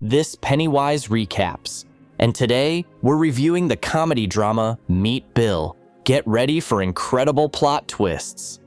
This Pennywise Recaps. And today, we're reviewing the comedy drama Meet Bill. Get ready for incredible plot twists.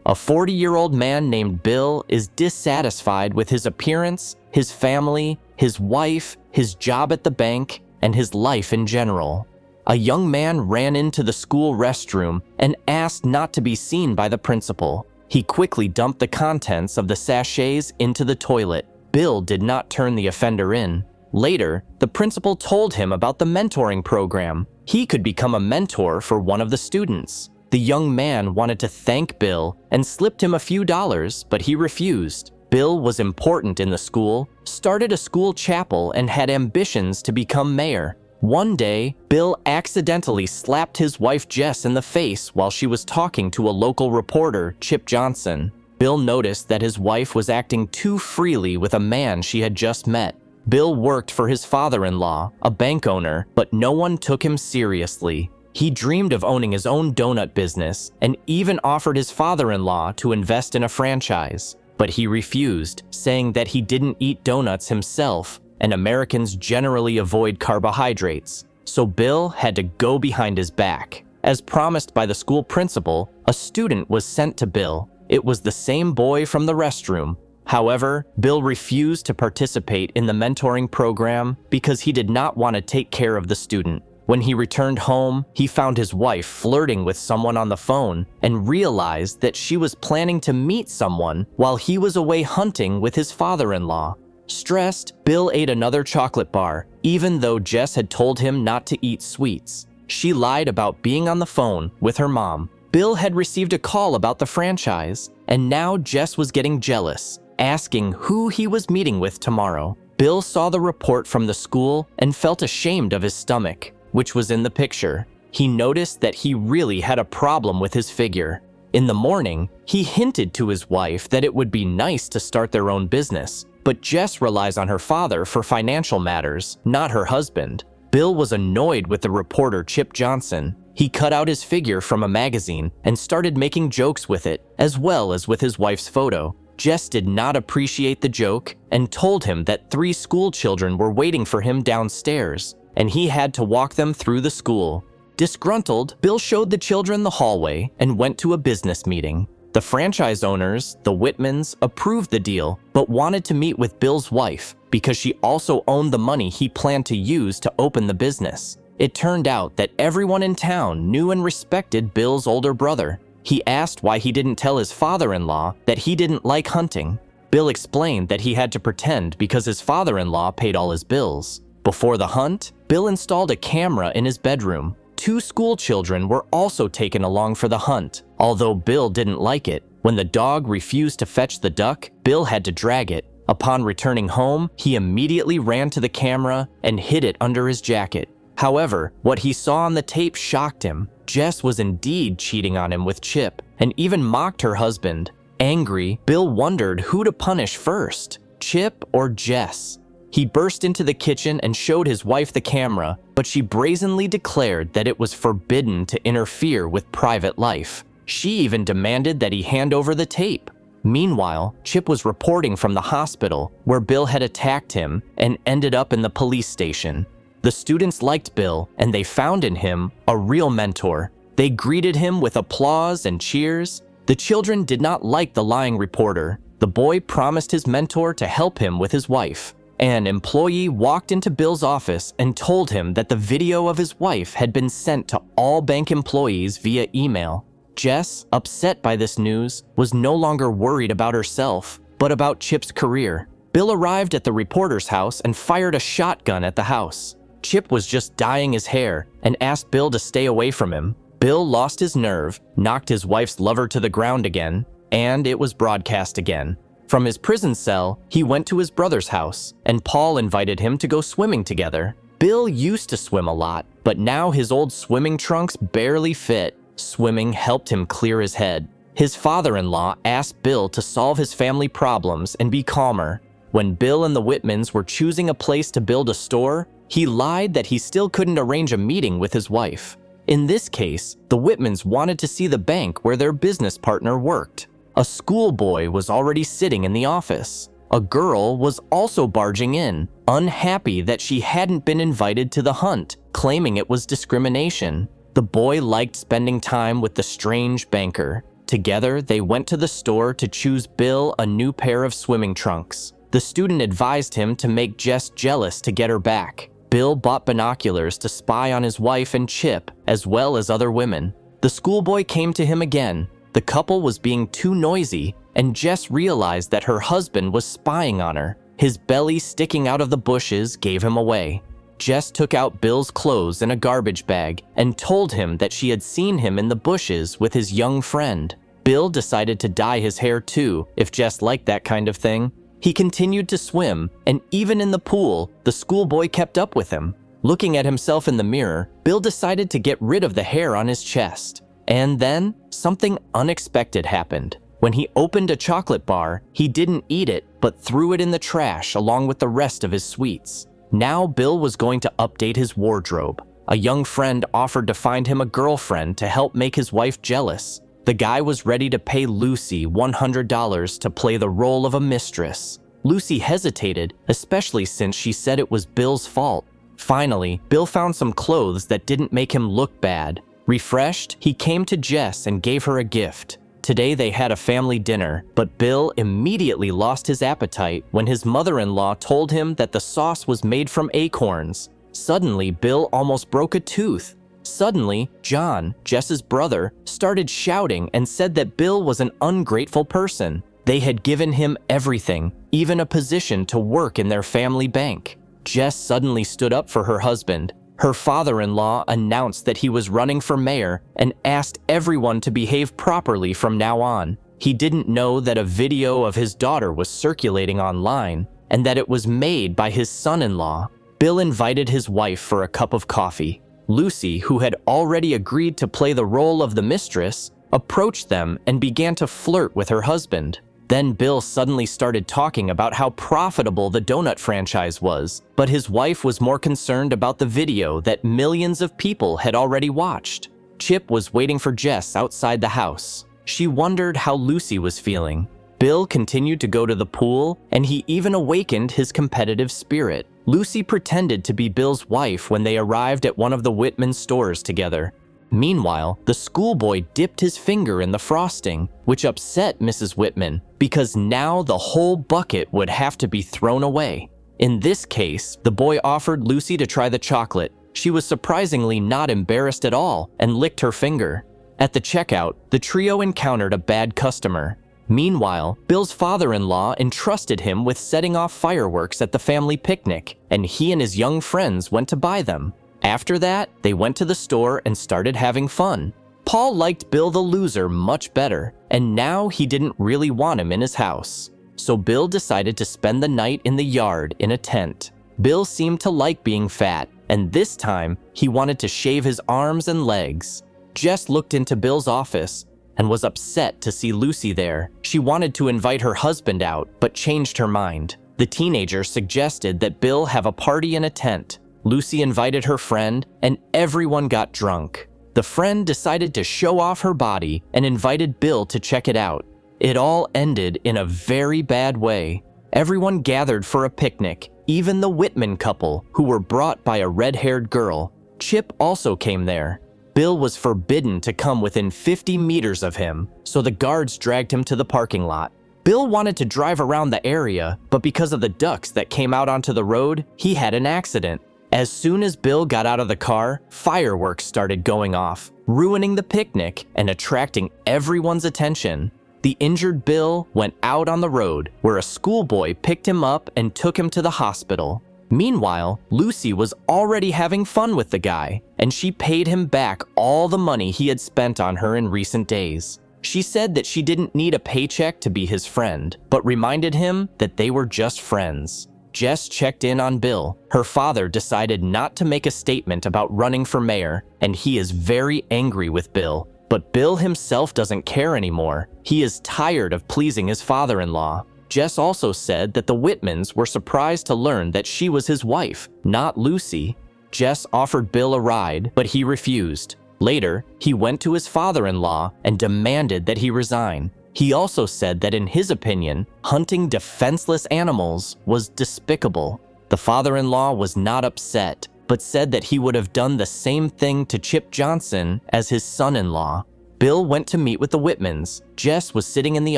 A 40-year-old man named Bill is dissatisfied with his appearance, his family, his wife, his job at the bank, and his life in general. A young man ran into the school restroom and asked not to be seen by the principal. He quickly dumped the contents of the sachets into the toilet. Bill did not turn the offender in. Later, the principal told him about the mentoring program. He could become a mentor for one of the students. The young man wanted to thank Bill and slipped him a few dollars, but he refused. Bill was important in the school, started a school chapel, and had ambitions to become mayor. One day, Bill accidentally slapped his wife Jess in the face while she was talking to a local reporter, Chip Johnson. Bill noticed that his wife was acting too freely with a man she had just met. Bill worked for his father-in-law, a bank owner, but no one took him seriously. He dreamed of owning his own donut business and even offered his father-in-law to invest in a franchise. But he refused, saying that he didn't eat donuts himself, and Americans generally avoid carbohydrates. So Bill had to go behind his back. As promised by the school principal, a student was sent to Bill. It was the same boy from the restroom. However, Bill refused to participate in the mentoring program because he did not want to take care of the student. When he returned home, he found his wife flirting with someone on the phone and realized that she was planning to meet someone while he was away hunting with his father-in-law. Stressed, Bill ate another chocolate bar, even though Jess had told him not to eat sweets. She lied about being on the phone with her mom. Bill had received a call about the franchise, and now Jess was getting jealous, asking who he was meeting with tomorrow. Bill saw the report from the school and felt ashamed of his stomach, which was in the picture. He noticed that he really had a problem with his figure. In the morning, he hinted to his wife that it would be nice to start their own business, but Jess relies on her father for financial matters, not her husband. Bill was annoyed with the reporter Chip Johnson. He cut out his figure from a magazine and started making jokes with it, as well as with his wife's photo. Jess did not appreciate the joke and told him that 3 school children were waiting for him downstairs, and he had to walk them through the school. Disgruntled, Bill showed the children the hallway and went to a business meeting. The franchise owners, the Whitmans, approved the deal, but wanted to meet with Bill's wife because she also owned the money he planned to use to open the business. It turned out that everyone in town knew and respected Bill's older brother. He asked why he didn't tell his father-in-law that he didn't like hunting. Bill explained that he had to pretend because his father-in-law paid all his bills. Before the hunt, Bill installed a camera in his bedroom. 2 school children were also taken along for the hunt, although Bill didn't like it. When the dog refused to fetch the duck, Bill had to drag it. Upon returning home, he immediately ran to the camera and hid it under his jacket. However, what he saw on the tape shocked him. Jess was indeed cheating on him with Chip and even mocked her husband. Angry, Bill wondered who to punish first, Chip or Jess. He burst into the kitchen and showed his wife the camera, but she brazenly declared that it was forbidden to interfere with private life. She even demanded that he hand over the tape. Meanwhile, Chip was reporting from the hospital where Bill had attacked him and ended up in the police station. The students liked Bill, and they found in him a real mentor. They greeted him with applause and cheers. The children did not like the lying reporter. The boy promised his mentor to help him with his wife. An employee walked into Bill's office and told him that the video of his wife had been sent to all bank employees via email. Jess, upset by this news, was no longer worried about herself, but about Chip's career. Bill arrived at the reporter's house and fired a shotgun at the house. Chip was just dyeing his hair and asked Bill to stay away from him. Bill lost his nerve, knocked his wife's lover to the ground again, and it was broadcast again. From his prison cell, he went to his brother's house, and Paul invited him to go swimming together. Bill used to swim a lot, but now his old swimming trunks barely fit. Swimming helped him clear his head. His father-in-law asked Bill to solve his family problems and be calmer. When Bill and the Whitmans were choosing a place to build a store, he lied that he still couldn't arrange a meeting with his wife. In this case, the Whitmans wanted to see the bank where their business partner worked. A schoolboy was already sitting in the office. A girl was also barging in. unhappy that she hadn't been invited to the hunt, claiming it was discrimination. The boy liked spending time with the strange banker. Together, they went to the store to choose Bill a new pair of swimming trunks. The student advised him to make Jess jealous to get her back. Bill bought binoculars to spy on his wife and Chip, as well as other women. The schoolboy came to him again. The couple was being too noisy, and Jess realized that her husband was spying on her. His belly sticking out of the bushes gave him away. Jess took out Bill's clothes in a garbage bag and told him that she had seen him in the bushes with his young friend. Bill decided to dye his hair too, if Jess liked that kind of thing. He continued to swim, and even in the pool, the schoolboy kept up with him. Looking at himself in the mirror, Bill decided to get rid of the hair on his chest. And then, something unexpected happened. When he opened a chocolate bar, he didn't eat it, but threw it in the trash along with the rest of his sweets. Now Bill was going to update his wardrobe. A young friend offered to find him a girlfriend to help make his wife jealous. The guy was ready to pay Lucy $100 to play the role of a mistress. Lucy hesitated, especially since she said it was Bill's fault. Finally, Bill found some clothes that didn't make him look bad. Refreshed, he came to Jess and gave her a gift. Today they had a family dinner, but Bill immediately lost his appetite when his mother-in-law told him that the sauce was made from acorns. Suddenly, Bill almost broke a tooth. Suddenly, John, Jess's brother, started shouting and said that Bill was an ungrateful person. They had given him everything, even a position to work in their family bank. Jess suddenly stood up for her husband. Her father-in-law announced that he was running for mayor and asked everyone to behave properly from now on. He didn't know that a video of his daughter was circulating online and that it was made by his son-in-law. Bill invited his wife for a cup of coffee. Lucy, who had already agreed to play the role of the mistress, approached them and began to flirt with her husband. Then Bill suddenly started talking about how profitable the donut franchise was, but his wife was more concerned about the video that millions of people had already watched. Chip was waiting for Jess outside the house. She wondered how Lucy was feeling. Bill continued to go to the pool, and he even awakened his competitive spirit. Lucy pretended to be Bill's wife when they arrived at one of the Whitman stores together. Meanwhile, the schoolboy dipped his finger in the frosting, which upset Mrs. Whitman, because now the whole bucket would have to be thrown away. In this case, the boy offered Lucy to try the chocolate. She was surprisingly not embarrassed at all and licked her finger. At the checkout, the trio encountered a bad customer. Meanwhile, Bill's father-in-law entrusted him with setting off fireworks at the family picnic, and he and his young friends went to buy them. After that, they went to the store and started having fun. Paul liked Bill the loser much better, and now he didn't really want him in his house. So Bill decided to spend the night in the yard in a tent. Bill seemed to like being fat, and this time, he wanted to shave his arms and legs. Jess looked into Bill's office and was upset to see Lucy there. She wanted to invite her husband out, but changed her mind. The teenager suggested that Bill have a party in a tent. Lucy invited her friend, and everyone got drunk. The friend decided to show off her body and invited Bill to check it out. It all ended in a very bad way. Everyone gathered for a picnic, even the Whitman couple, who were brought by a red-haired girl. Chip also came there. Bill was forbidden to come within 50 meters of him, so the guards dragged him to the parking lot. Bill wanted to drive around the area, but because of the ducks that came out onto the road, he had an accident. As soon as Bill got out of the car, fireworks started going off, ruining the picnic and attracting everyone's attention. The injured Bill went out on the road, where a schoolboy picked him up and took him to the hospital. Meanwhile, Lucy was already having fun with the guy, and she paid him back all the money he had spent on her in recent days. She said that she didn't need a paycheck to be his friend, but reminded him that they were just friends. Jess checked in on Bill. Her father decided not to make a statement about running for mayor, and he is very angry with Bill. But Bill himself doesn't care anymore. He is tired of pleasing his father-in-law. Jess also said that the Whitmans were surprised to learn that she was his wife, not Lucy. Jess offered Bill a ride, but he refused. Later, he went to his father-in-law and demanded that he resign. He also said that in his opinion, hunting defenseless animals was despicable. The father-in-law was not upset, but said that he would have done the same thing to Chip Johnson as his son-in-law. Bill went to meet with the Whitmans. Jess was sitting in the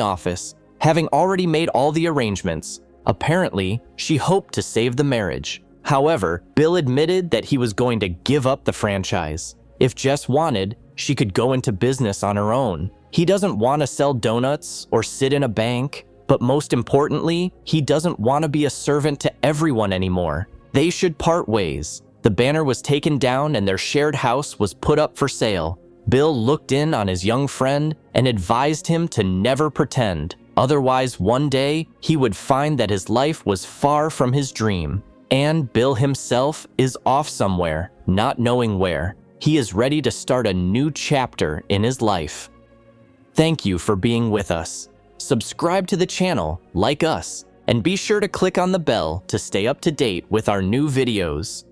office, having already made all the arrangements. Apparently, she hoped to save the marriage. However, Bill admitted that he was going to give up the franchise. If Jess wanted, she could go into business on her own. He doesn't want to sell donuts or sit in a bank, but most importantly, he doesn't want to be a servant to everyone anymore. They should part ways. The banner was taken down and their shared house was put up for sale. Bill looked in on his young friend and advised him to never pretend. Otherwise, one day, he would find that his life was far from his dream. And Bill himself is off somewhere, not knowing where. He is ready to start a new chapter in his life. Thank you for being with us. Subscribe to the channel, like us, and be sure to click on the bell to stay up to date with our new videos.